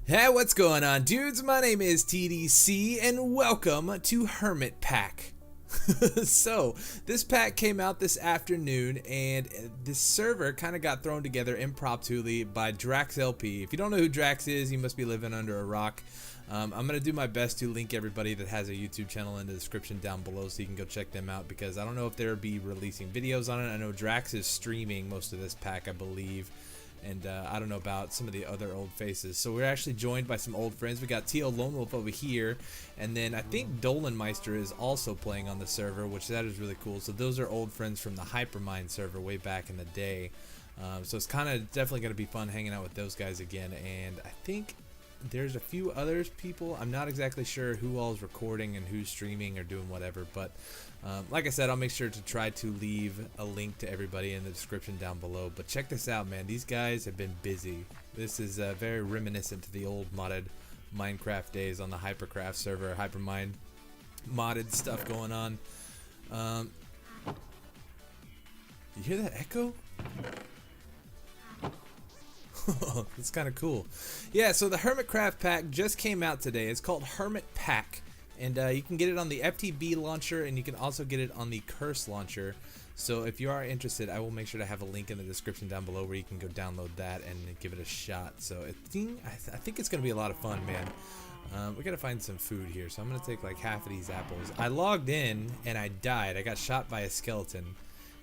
Hey, what's going on, dudes? My name is TDC, and welcome to Hermit Pack. So, this pack came out this afternoon, and this server kind of got thrown together impromptu by Drax LP. If you don't know who Drax is, you must be living under a rock. I'm going to do my best to link everybody that has a YouTube channel in the description down below so you can go check them out, because I don't know if they'll be releasing videos on it. I know Drax is streaming most of this pack, I believe. And I don't know about some of the other old faces. So we're actually joined by some old friends. We got T.O. Lone Wolf over here, and then I think Dolanmeister is also playing on the server, which that is really cool. So those are old friends from the Hypermind server way back in the day. So it's kind of definitely going to be fun hanging out with those guys again. And I think there's a few others people. I'm not exactly sure who all is recording and who's streaming or doing whatever, but like I said, I'll make sure to try to leave a link to everybody in the description down below. But check this out, man. These guys have been busy. This is very reminiscent to the old modded Minecraft days on the Hypercraft server. Hypermind modded stuff going on. You hear that echo? That's kind of cool. Yeah, so the Hermitcraft pack just came out today. It's called Hermit Pack, and you can get it on the FTB launcher, and you can also get it on the Curse launcher. So if you are interested, I will make sure to have a link in the description down below where you can go download that and give it a shot. So I think it's going to be a lot of fun, man. We got to find some food here, so I'm going to take like half of these apples. I logged in and I died. I got shot by a skeleton.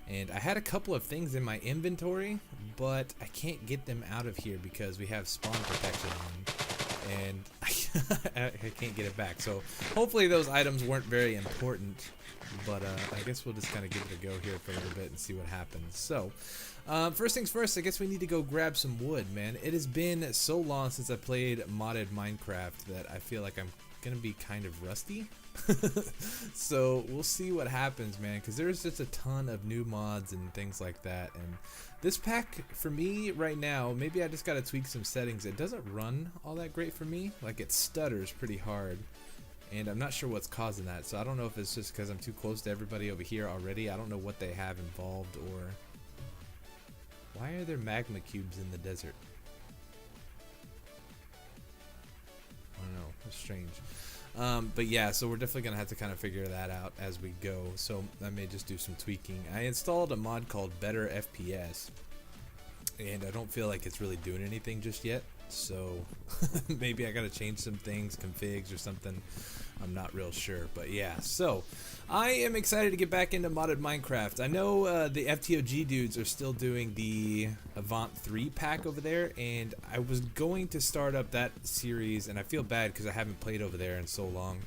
And I had a couple of things in my inventory, but I can't get them out of here because we have spawn protection on, and I can't get it back. So hopefully those items weren't very important, but I guess we'll just kind of give it a go here for a little bit and see what happens. So first things first, I guess we need to go grab some wood, man. It has been so long since I played modded Minecraft that I feel like I'm gonna be kind of rusty. So we'll see what happens, man, because there's just a ton of new mods and things like that. And this pack for me right now, maybe I just gotta tweak some settings. It doesn't run all that great for me. Like, it stutters pretty hard, and I'm not sure what's causing that. So I don't know if it's just because I'm too close to everybody over here already. I don't know what they have involved, or why are there magma cubes in the desert? I don't know. That's strange. But yeah, so we're definitely gonna have to kind of figure that out as we go. So I may just do some tweaking. I installed a mod called Better FPS, and I don't feel like it's really doing anything just yet. So maybe I gotta change some things, configs or something. I'm not real sure, but yeah. So I am excited to get back into modded Minecraft. I know the FTOG dudes are still doing the Avant 3 pack over there, and I was going to start up that series, and I feel bad because I haven't played over there in so long.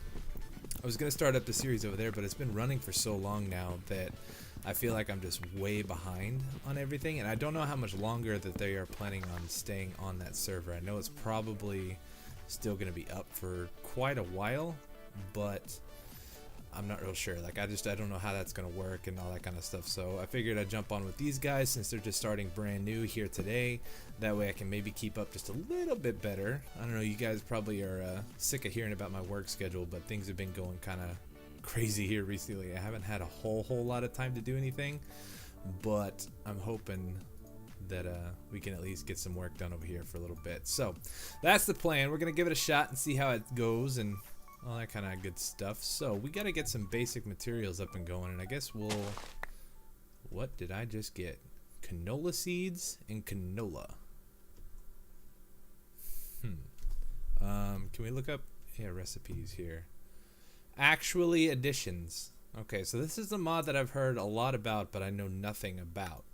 I was going to start up the series over there, but it's been running for so long now that I feel like I'm just way behind on everything, and I don't know how much longer that they are planning on staying on that server. I know it's probably still going to be up for quite a while, but I'm not real sure. Like, I don't know how that's gonna work and all that kind of stuff. So I figured I'd jump on with these guys since they're just starting brand new here today. That way I can maybe keep up just a little bit better. I don't know, you guys probably are sick of hearing about my work schedule, but things have been going kind of crazy here recently. I haven't had a whole lot of time to do anything, but I'm hoping that we can at least get some work done over here for a little bit. So that's the plan. We're gonna give it a shot and see how it goes and all that kind of good stuff. So we got to get some basic materials up and going, and I guess we'll... What did I just get? Canola seeds and canola. Can we look up recipes here? Actually, additions. Okay, so this is the mod that I've heard a lot about, but I know nothing about.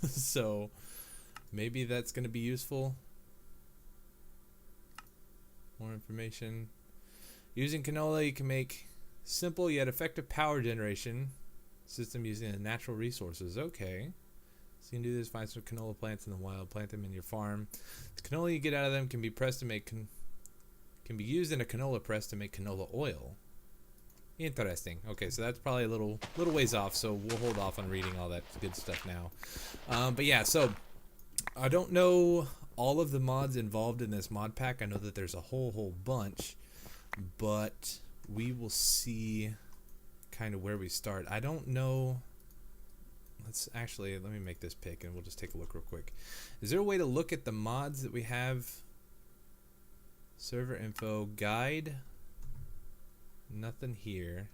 So maybe that's going to be useful. More information. Using canola, you can make simple yet effective power generation system using the natural resources. Okay. So you can do this, find some canola plants in the wild, plant them in your farm. The canola you get out of them can be pressed to make can be used in a canola press to make canola oil. Interesting. Okay, so that's probably a little ways off, so we'll hold off on reading all that good stuff now. But yeah, so I don't know all of the mods involved in this mod pack. I know that there's a whole bunch, but we will see kind of where we start. I don't know. Let me make this pick and we'll just take a look real quick. Is there a way to look at the mods that we have Server info, guide. Nothing here.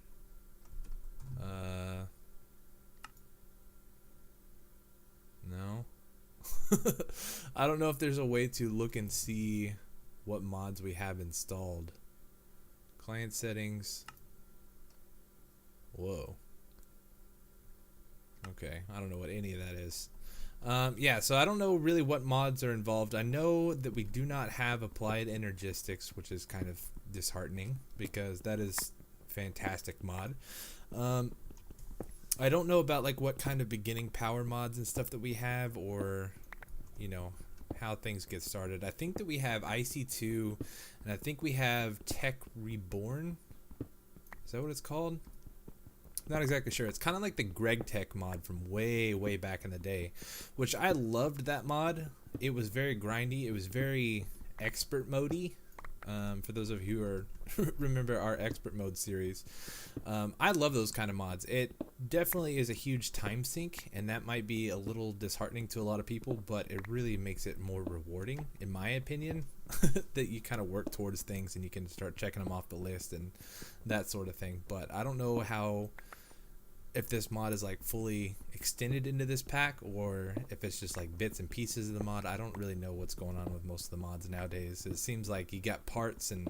No. I don't know if there's a way to look and see what mods we have installed. Client settings. Whoa. Okay, I don't know what any of that is. Yeah, so I don't know really what mods are involved. I know that we do not have applied energistics, which is kind of disheartening because that is fantastic mod. I don't know about like what kind of beginning power mods and stuff that we have, or you know how things get started. I think that we have IC2, and I think we have Tech Reborn. Is that what it's called? Not exactly sure. It's kind of like the Greg Tech mod from way back in the day, which I loved that mod. It was very grindy. It was very expert modey. For those of you who are remember our expert mode series, I love those kind of mods. It definitely is a huge time sink, and that might be a little disheartening to a lot of people, but it really makes it more rewarding, in my opinion, that you kind of work towards things and you can start checking them off the list and that sort of thing. But I don't know if this mod is like fully extended into this pack, or if it's just like bits and pieces of the mod. I don't really know what's going on with most of the mods nowadays. It seems like you got parts and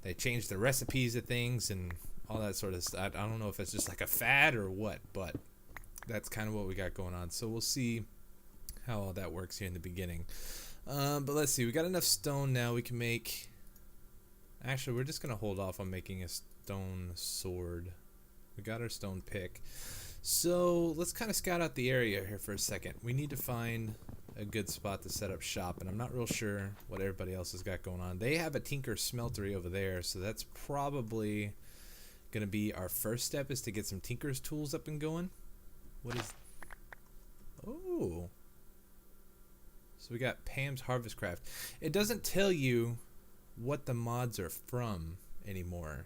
they change the recipes of things and all that sort of stuff. I don't know if it's just like a fad or what, but that's kind of what we got going on. So we'll see how all that works here in the beginning. But let's see, we got enough stone now. We can make, actually we're just gonna hold off on making a stone sword. We got our stone pick. So let's kind of scout out the area here for a second. We need to find a good spot to set up shop, and I'm not real sure what everybody else has got going on. They have a tinker smeltery over there, so that's probably gonna be our first step, is to get some tinker's tools up and going. What is, oh, so we got Pam's Harvest Craft. It doesn't tell you what the mods are from anymore.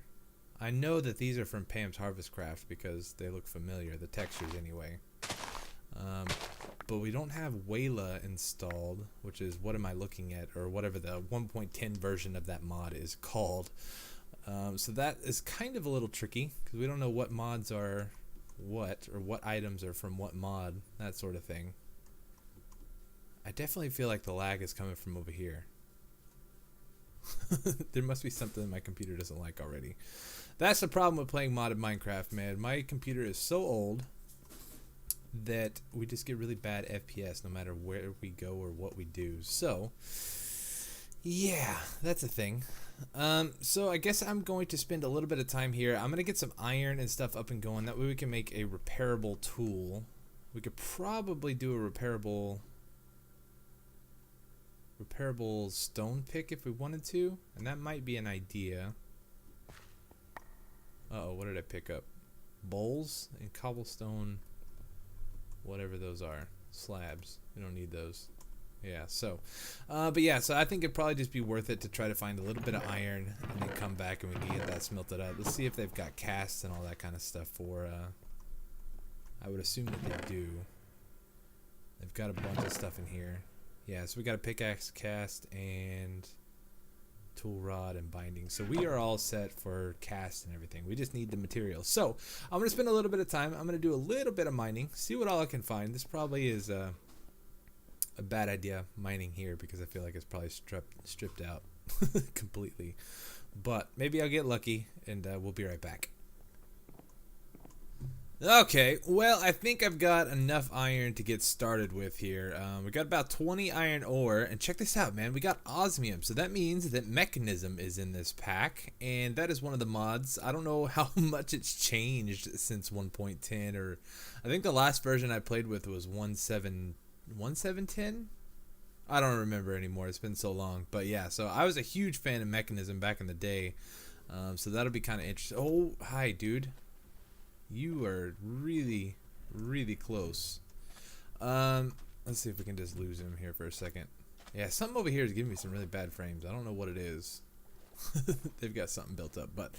I know that these are from Pam's Harvest Craft because they look familiar, the textures anyway. But we don't have Wayla installed, which is, what am I looking at, or whatever the 1.10 version of that mod is called. So that is kind of a little tricky because we don't know what mods are what, or what items are from what mod, that sort of thing. I definitely feel like the lag is coming from over here. There must be something my computer doesn't like already. That's the problem with playing modded Minecraft, man. My computer is so old that we just get really bad FPS no matter where we go or what we do. So, yeah, that's a thing. So I guess I'm going to spend a little bit of time here. I'm going to get some iron and stuff up and going. That way we can make a repairable tool. We could probably do a repairable stone pick if we wanted to, and that might be an idea. Uh-oh, what did I pick up? Bowls and cobblestone, whatever those are. Slabs. We don't need those. Yeah, so, but yeah, so I think it'd probably just be worth it to try to find a little bit of iron and then come back and we can get that smelted up. Let's see if they've got casts and all that kind of stuff for, I would assume that they do. They've got a bunch of stuff in here. Yeah, so we got a pickaxe cast and tool rod and binding. So we are all set for cast and everything. We just need the materials. So I'm going to spend a little bit of time. I'm going to do a little bit of mining, see what all I can find. This probably is a bad idea, mining here, because I feel like it's probably stripped out completely. But maybe I'll get lucky, and we'll be right back. Okay, well, I think I've got enough iron to get started with here. We got about 20 iron ore, and check this out, man. We got osmium, so that means that mechanism is in this pack, and that is one of the mods. I don't know how much it's changed since 1.10, or I think the last version I played with was 1.7.10? I don't remember anymore. It's been so long, but yeah. So I was a huge fan of mechanism back in the day, so that'll be kind of interesting. Oh, hi, dude. You are really, really close. Let's see if we can just lose him here for a second. Yeah, something over here is giving me some really bad frames. I don't know what it is. They've got something built up, but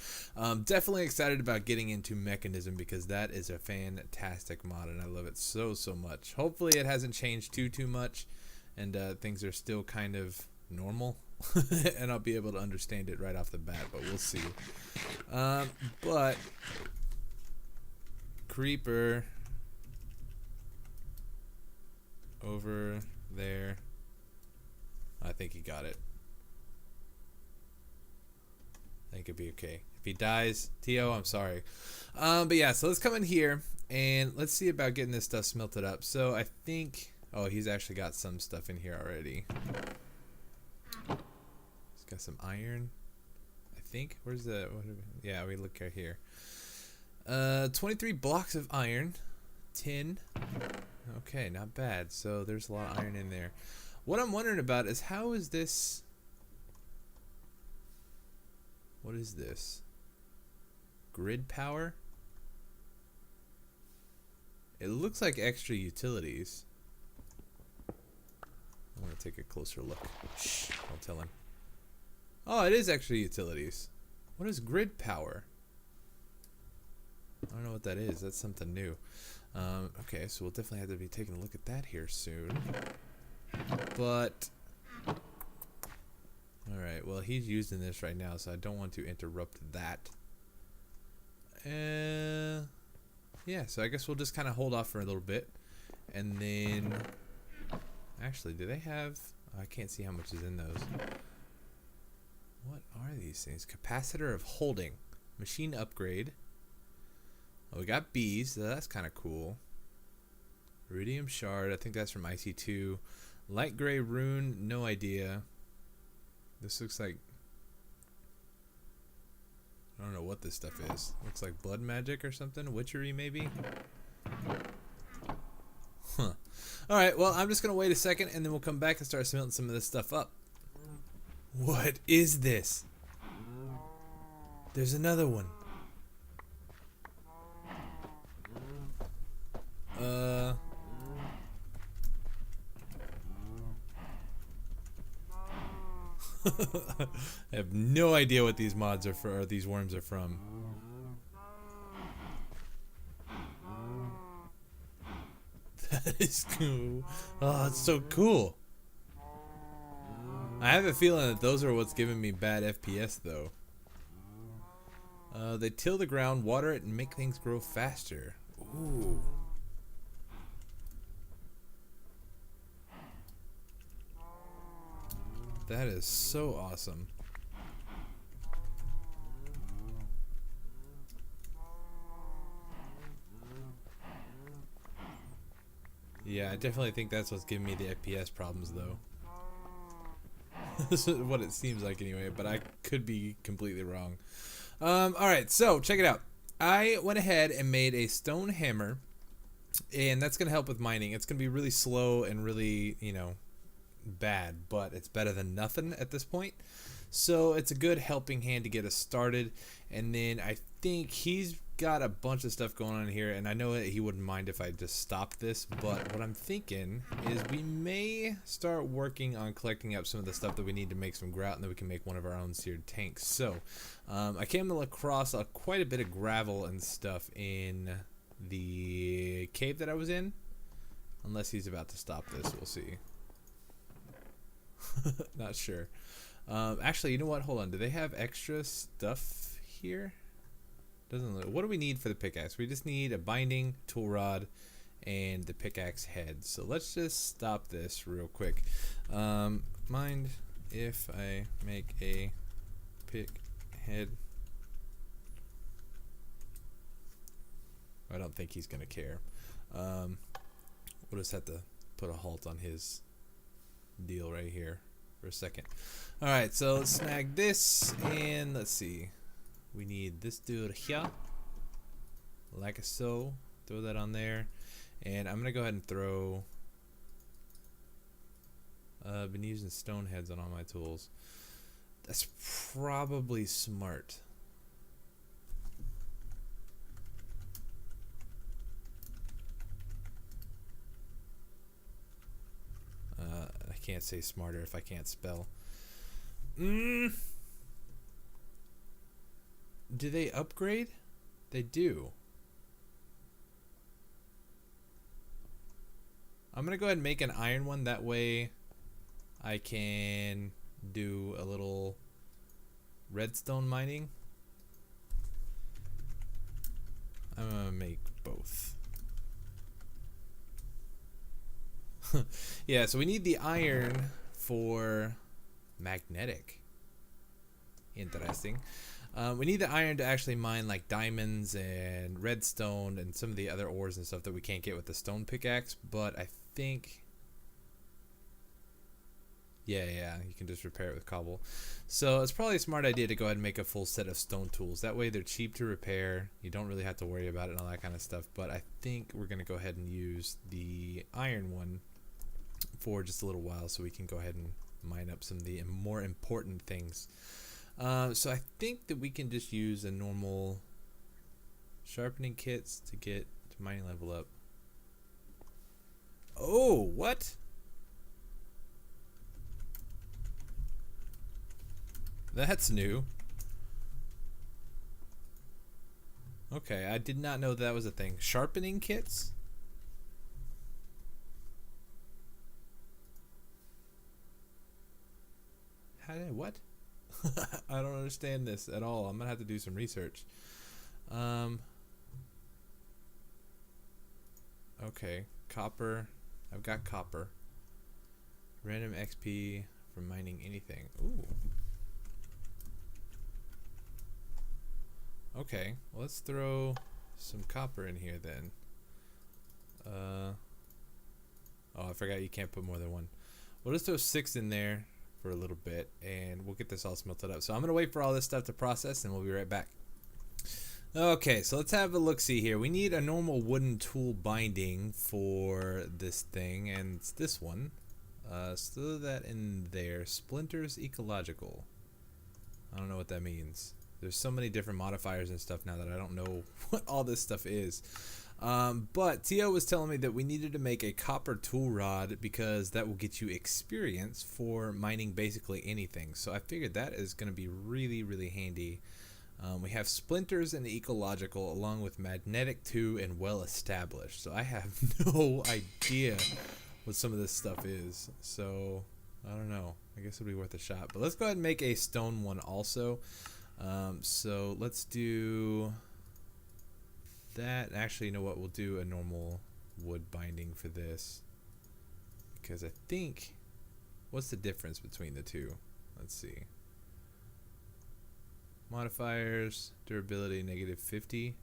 definitely excited about getting into mechanism because that is a fantastic mod and I love it so much. Hopefully it hasn't changed too much and things are still kind of normal and I'll be able to understand it right off the bat, but we'll see. But creeper over there. I think he got it. I think it'd be okay. If he dies, T.O., I'm sorry. But yeah, so let's come in here and let's see about getting this stuff smelted up. So I think, oh, he's actually got some stuff in here already. He's got some iron, I think. Where's the, yeah, we look right here. 23 blocks of iron, tin. Okay, not bad. So there's a lot of iron in there. What I'm wondering about is how is this, what is this? Grid power? It looks like extra utilities. I want to take a closer look. Shh, don't tell him. Oh, it is extra utilities. What is grid power? I don't know what that is. That's something new. Okay, so we'll definitely have to be taking a look at that here soon. But alright, well, he's using this right now, so I don't want to interrupt that. Yeah, so I guess we'll just kind of hold off for a little bit. And then, actually, do they have, I can't see how much is in those. What are these things? Capacitor of holding. Machine upgrade. Oh, we got bees, so that's kind of cool. Iridium shard, I think that's from IC2. Light gray rune, no idea. This looks like, I don't know what this stuff is. Looks like blood magic or something. Witchery maybe? Huh. Alright, well, I'm just going to wait a second and then we'll come back and start smelting some of this stuff up. What is this? There's another one. I have no idea what these mods are for, or these worms are from. That is cool. Oh, it's so cool. I have a feeling that those are what's giving me bad FPS though. They till the ground, water it, and make things grow faster. Ooh. That is so awesome. Yeah, I definitely think that's what's giving me the FPS problems though. This is what it seems like anyway, but I could be completely wrong. Alright, so check it out. I went ahead and made a stone hammer, and that's going to help with mining. It's going to be really slow and really, you know, bad, but it's better than nothing at this point. So it's a good helping hand to get us started. And then I think he's got a bunch of stuff going on here, and I know that he wouldn't mind if I just stopped this, but what I'm thinking is we may start working on collecting up some of the stuff that we need to make some grout, and then we can make one of our own seared tanks. So I came across quite a bit of gravel and stuff in the cave that I was in, unless he's about to stop this. We'll see. Not sure. Actually, you know what? Hold on. Do they have extra stuff here? Doesn't look. What do we need for the pickaxe? We just need a binding, tool rod, and the pickaxe head. So let's just stop this real quick. Mind if I make a pick head? I don't think he's gonna care. We'll just have to put a halt on his deal right here for a second. Alright, so let's snag this, and let's see. We need this dude here, like so. Throw that on there, and I'm gonna go ahead and throw. I've been using stone heads on all my tools. That's probably smart. I can't say smarter if I can't spell. Do they upgrade? They do. I'm gonna go ahead and make an iron one. That way I can do a little redstone mining. I'm gonna make both. Yeah, so we need the iron for magnetic. Interesting. We need the iron to actually mine like diamonds and redstone and some of the other ores and stuff that we can't get with the stone pickaxe, but I think yeah, you can just repair it with cobble. So it's probably a smart idea to go ahead and make a full set of stone tools. That way they're cheap to repair. You don't really have to worry about it and all that kind of stuff. But I think we're going to go ahead and use the iron one for just a little while so we can go ahead and mine up some of the more important things. So I think that we can just use a normal sharpening kits to get to mining level up. Oh, what? That's new. Okay, I did not know that was a thing. Sharpening kits? How did what? I don't understand this at all. I'm gonna have to do some research. Okay, copper. I've got copper. Random XP from mining anything. Ooh. Okay, well, let's throw some copper in here then. Oh, I forgot you can't put more than one. We'll just throw 6 in there for a little bit, and we'll get this all smelted up. So I'm going to wait for all this stuff to process, and we'll be right back. Okay, so let's have a look-see here. We need a normal wooden tool binding for this thing, and it's this one. So throw that in there. Splinters ecological. I don't know what that means. There's so many different modifiers and stuff now that I don't know what all this stuff is. But Tio was telling me that we needed to make a copper tool rod because that will get you experience for mining basically anything. So I figured that is going to be really, really handy. We have splinters and ecological along with magnetic 2 and well established. So I have no idea what some of this stuff is. So I don't know. I guess it'll be worth a shot. But let's go ahead and make a stone one also. So let's do that. Actually, you know what? We'll do a normal wood binding for this because I think, what's the difference between the two? Let's see. Modifiers, durability, -50.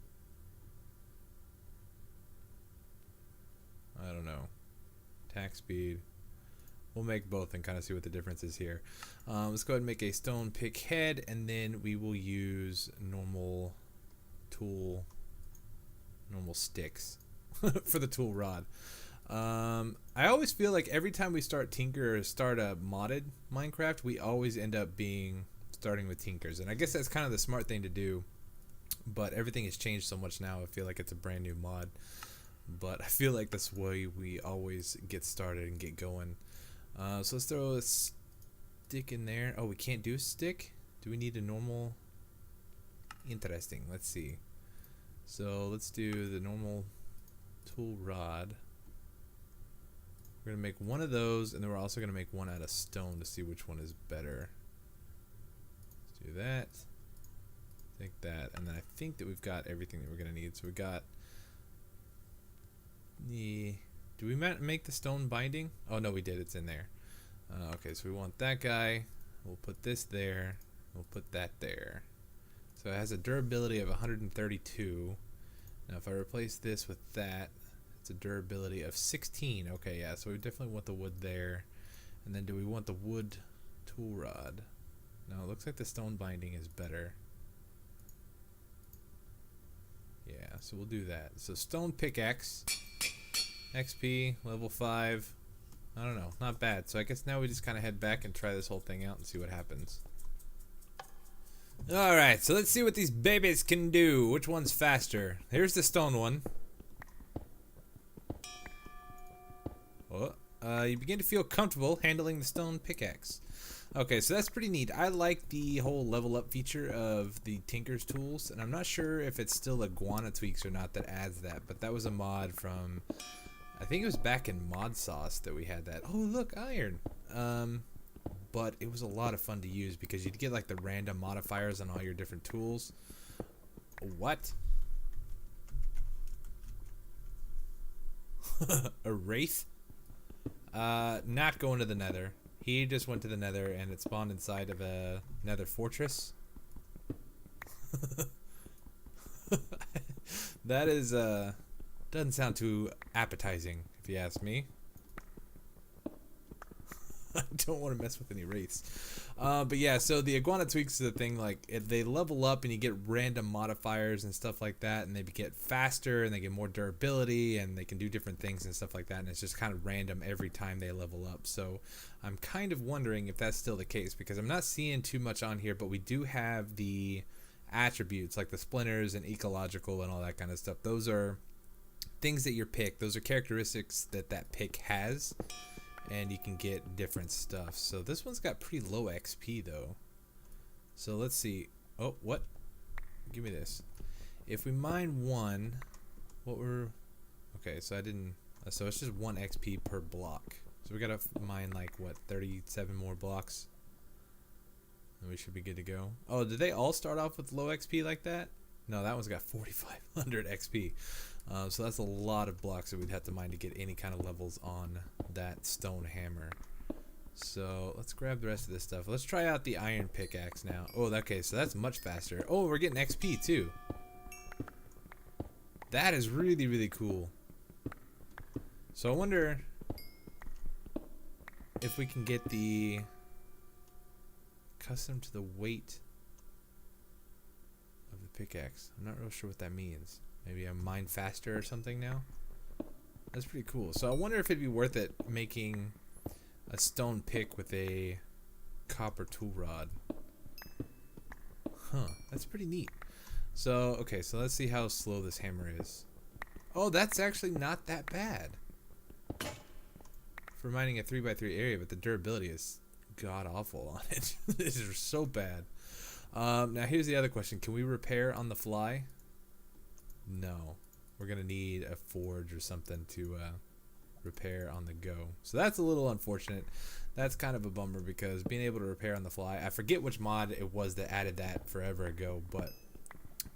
I don't know. Attack speed. We'll make both and kind of see what the difference is here. Let's go ahead and make a stone pick head, and then we will use normal sticks for the tool rod. I always feel like every time we start Tinker or start a modded Minecraft, we always end up starting with Tinkers, and I guess that's kind of the smart thing to do. But everything has changed so much now. I feel like it's a brand new mod, but I feel like that's the way we always get started and get going. So let's throw a stick in there. Oh, we can't do a stick? Do we need a normal? Interesting. Let's see. So let's do the normal tool rod. We're going to make one of those, and then we're also going to make one out of stone to see which one is better. Let's do that. Take that. And then I think that we've got everything that we're going to need. So we got the... Do we make the stone binding? Oh, no, we did. It's in there. Okay, so we want that guy. We'll put this there. We'll put that there. So it has a durability of 132. Now, if I replace this with that, it's a durability of 16. Okay, yeah, so we definitely want the wood there. And then do we want the wood tool rod? No, it looks like the stone binding is better. Yeah, so we'll do that. So stone pickaxe. XP, level 5. I don't know, not bad. So I guess now we just kind of head back and try this whole thing out and see what happens. Alright, so let's see what these babies can do. Which one's faster? Here's the stone one. Oh, you begin to feel comfortable handling the stone pickaxe. Okay, so that's pretty neat. I like the whole level up feature of the Tinker's tools, and I'm not sure if it's still Iguana Tweaks or not that adds that, but that was a mod from... I think it was back in Mod Sauce that we had that. Oh, look, iron. but it was a lot of fun to use because you'd get like the random modifiers on all your different tools. What? A wraith? Not going to the nether. He just went to the nether and it spawned inside of a nether fortress. That is, doesn't sound too appetizing, if you ask me. I don't want to mess with any wraiths. But yeah, so the iguana tweaks is the thing, like, if they level up and you get random modifiers and stuff like that, and they get faster and they get more durability and they can do different things and stuff like that, and it's just kind of random every time they level up. So I'm kind of wondering if that's still the case, because I'm not seeing too much on here, but we do have the attributes like the splinters and ecological and all that kind of stuff. Those are things that your pick, those are characteristics that that pick has, and you can get different stuff. So this one's got pretty low XP though. So let's see. Oh, what? Give me this. If we mine one, what we're okay, so I didn't, so it's just 1 XP per block. So we gotta mine like what, 37 more blocks, and we should be good to go. Oh, did they all start off with low XP like that? No, that one's got 4,500 XP. So that's a lot of blocks that we'd have to mine to get any kind of levels on that stone hammer. So let's grab the rest of this stuff. Let's try out the iron pickaxe now. Oh, okay, so that's much faster. Oh, we're getting XP too. That is really, really cool. So I wonder if we can get the custom to the weight of the pickaxe. I'm not real sure what that means. Maybe I mine faster or something now. That's pretty cool. So I wonder if it'd be worth it making a stone pick with a copper tool rod. Huh, that's pretty neat. So, okay, so let's see how slow this hammer is. Oh, that's actually not that bad for mining a 3x3 area, but the durability is god awful on it. This is so bad. Now here's the other question. Can we repair on the fly? No. We're gonna need a forge or something to repair on the go. So that's a little unfortunate. That's kind of a bummer because being able to repair on the fly, I forget which mod it was that added that forever ago, but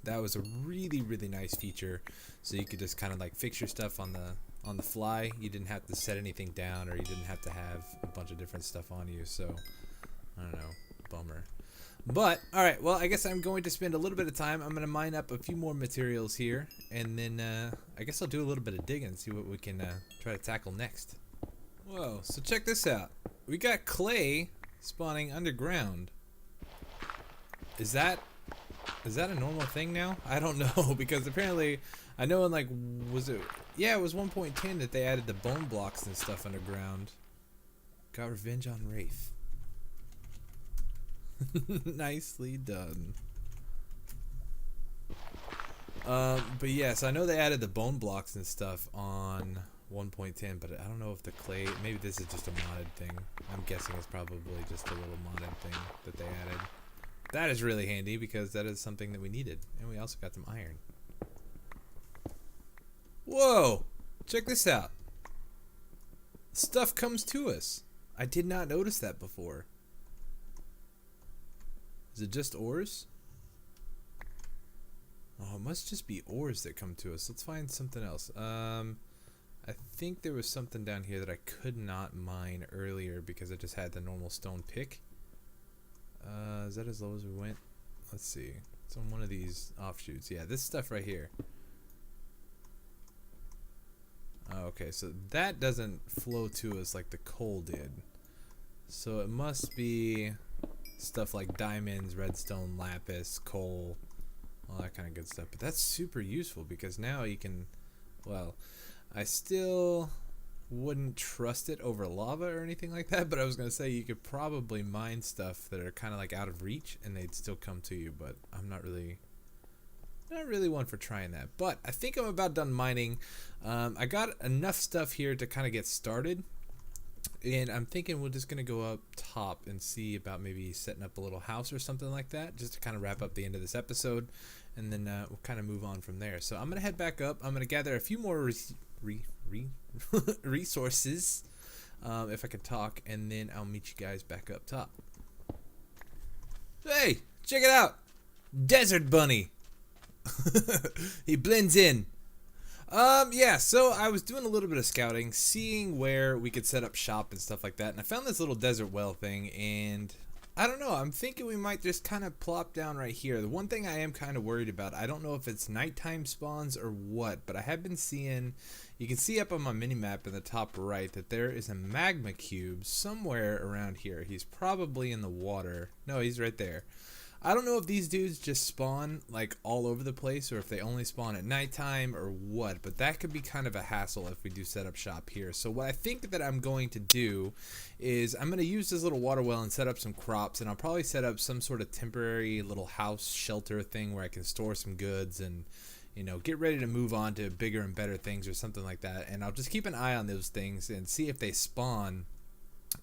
that was a really, really nice feature. So you could just kind of like fix your stuff on the fly. You didn't have to set anything down, or you didn't have to have a bunch of different stuff on you. So I don't know, bummer. But alright, well, I guess I'm going to spend a little bit of time. I'm going to mine up a few more materials here, and then I guess I'll do a little bit of digging and see what we can try to tackle next. Whoa, so check this out. We got clay spawning underground. Is that a normal thing now? I don't know, because apparently, I know in like, yeah, it was 1.10 that they added the bone blocks and stuff underground. Got revenge on Wraith. Nicely done. But yes, I know they added the bone blocks and stuff on 1.10, but I don't know if the clay, maybe this is just a modded thing. I'm guessing it's probably just a little modded thing that they added. That is really handy because that is something that we needed. And we also got some iron. Whoa! Check this out. Stuff comes to us. I did not notice that before. Is it just ores? Oh, it must just be ores that come to us. Let's find something else. I think there was something down here that I could not mine earlier because I just had the normal stone pick. Is that as low as we went? Let's see. It's on one of these offshoots. Yeah, this stuff right here. Okay, so that doesn't flow to us like the coal did. So it must be stuff like diamonds, redstone, lapis, coal, all that kind of good stuff. But that's super useful because now you can, well, I still wouldn't trust it over lava or anything like that, but I was going to say you could probably mine stuff that are kind of like out of reach and they'd still come to you, but I'm not really one for trying that. But I think I'm about done mining. I got enough stuff here to kind of get started, and I'm thinking we're just going to go up top and see about maybe setting up a little house or something like that, just to kind of wrap up the end of this episode, and then we'll kind of move on from there. So I'm going to head back up. I'm going to gather a few more resources. if I can talk, and then I'll meet you guys back up top. Hey, check it out. Desert Bunny. He blends in. Yeah, so I was doing a little bit of scouting, seeing where we could set up shop and stuff like that, and I found this little desert well thing, and I don't know, I'm thinking we might just kind of plop down right here. The one thing I am kind of worried about, I don't know if it's nighttime spawns or what, but I have been seeing, you can see up on my mini-map in the top right that there is a magma cube somewhere around here. He's probably in the water. No, he's right there. I don't know if these dudes just spawn like all over the place or if they only spawn at nighttime or what, but that could be kind of a hassle if we do set up shop here. So what I think that I'm going to do is I'm going to use this little water well and set up some crops, and I'll probably set up some sort of temporary little house shelter thing where I can store some goods and, you know, get ready to move on to bigger and better things or something like that. And I'll just keep an eye on those things and see if they spawn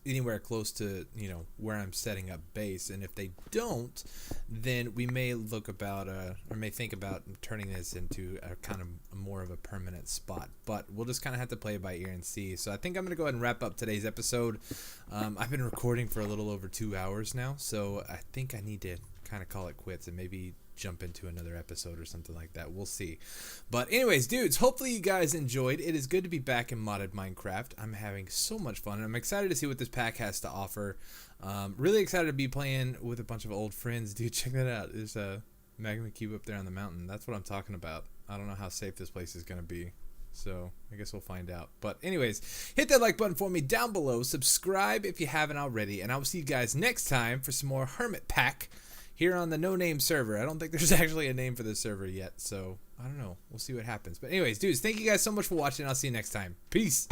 anywhere close to, you know, where I'm setting up base, and if they don't, then we may look about or may think about turning this into a kind of more of a permanent spot, but we'll just kind of have to play it by ear and see. So I think I'm gonna go ahead and wrap up today's episode. I've been recording for a little over 2 hours now, so I think I need to kind of call it quits and maybe jump into another episode or something like that. We'll see. But anyways, dudes, hopefully you guys enjoyed. It is good to be back in modded Minecraft. I'm having so much fun, and I'm excited to see what this pack has to offer. Really excited to be playing with a bunch of old friends. Dude, check that out. There's a magma cube up there on the mountain. That's what I'm talking about. I don't know how safe this place is going to be, so I guess we'll find out. But anyways, hit that like button for me down below. Subscribe if you haven't already, and I will see you guys next time for some more Hermit Pack here on the no-name server. I don't think there's actually a name for this server yet, so I don't know. We'll see what happens. But anyways, dudes, thank you guys so much for watching. I'll see you next time. Peace.